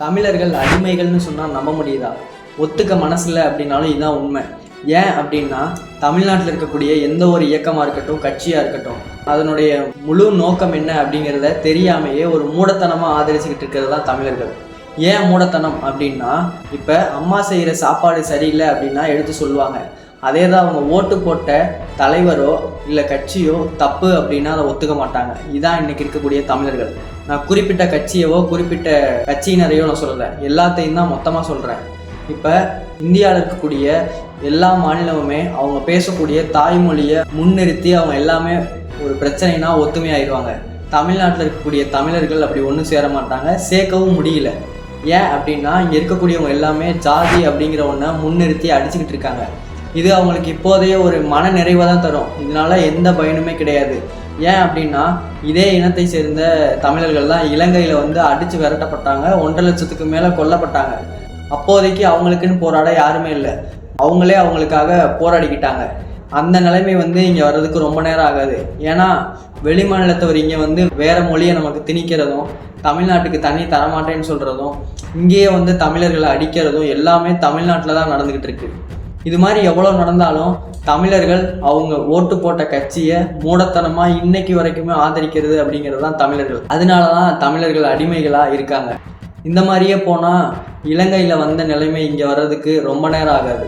தமிழர்கள் அடிமைகள்னு சொன்னால் நம்ப முடியுதா? ஒத்துக்க மனசில்லை அப்படின்னாலும் இதுதான் உண்மை. ஏன் அப்படின்னா, தமிழ்நாட்டில் இருக்கக்கூடிய எந்த ஒரு இயக்கமாக இருக்கட்டும், கட்சியாக இருக்கட்டும், அதனுடைய முழு நோக்கம் என்ன அப்படிங்கிறத தெரியாமையே ஒரு மூடத்தனமாக ஆதரிச்சுக்கிட்டு இருக்கிறது தான் தமிழர்கள். ஏன் மூடத்தனம் அப்படின்னா, இப்போ அம்மா செய்கிற சாப்பாடு சரியில்லை அப்படின்னா எடுத்து சொல்லுவாங்க. அதே தான் அவங்க ஓட்டு போட்ட தலைவரோ இல்லை கட்சியோ தப்பு அப்படின்னா அதை ஒத்துக்க மாட்டாங்க. இதான் இன்றைக்கி இருக்கக்கூடிய தமிழர்கள். நான் குறிப்பிட்ட கட்சியவோ குறிப்பிட்ட கட்சியினரையோ நான் சொல்லலை, எல்லாத்தையும் தான் மொத்தமாக சொல்கிறேன். இப்போ இந்தியாவில் இருக்கக்கூடிய எல்லா மாநிலமுமே அவங்க பேசக்கூடிய தாய்மொழியை முன்னிறுத்தி அவங்க எல்லாமே ஒரு பிரச்சனைனா ஒத்துமையாயிடுவாங்க. தமிழ்நாட்டில் இருக்கக்கூடிய தமிழர்கள் அப்படி ஒன்றும் சேர மாட்டாங்க, சேர்க்கவும் முடியல. ஏன் அப்படின்னா, இங்கே இருக்கக்கூடியவங்க எல்லாமே ஜாதி அப்படிங்கிற ஒன்றை முன்னிறுத்தி அடிச்சுக்கிட்டு இருக்காங்க. இது அவங்களுக்கு இப்போதைய ஒரு மன நிறைவை தான் தரும். இதனால எந்த பயனுமே கிடையாது. ஏன் அப்படின்னா, இதே இனத்தை சேர்ந்த தமிழர்கள் தான் இலங்கையில் வந்து அடித்து விரட்டப்பட்டாங்க, 1.5 லட்சத்துக்கு மேலே கொல்லப்பட்டாங்க. அப்போதைக்கு அவங்களுக்குன்னு போராட யாருமே இல்லை, அவங்களே அவங்களுக்காக போராடிக்கிட்டாங்க. அந்த நிலைமை வந்து இங்கே வர்றதுக்கு ரொம்ப நேரம் ஆகாது. ஏன்னா வெளி மாநிலத்தவர் இங்கே வந்து வேறு மொழியை நமக்கு திணிக்கிறதும், தமிழ்நாட்டுக்கு தண்ணி தரமாட்டேன்னு சொல்கிறதும், இங்கேயே வந்து தமிழர்களை அடிக்கிறதும் எல்லாமே தமிழ்நாட்டில் தான் நடந்துக்கிட்டு இருக்கு. இது மாதிரி எவ்வளோ நடந்தாலும் தமிழர்கள் அவங்க ஓட்டு போட்ட கட்சியை மூடத்தனமாக இன்னைக்கு வரைக்குமே ஆதரிக்கிறது அப்படிங்கிறது தான் தமிழர்கள். அதனால தான் தமிழர்கள் அடிமைகளாக இருக்காங்க. இந்த மாதிரியே போனால் இலங்கையில் வந்த நிலைமை இங்கே வர்றதுக்கு ரொம்ப நேரம் ஆகாது.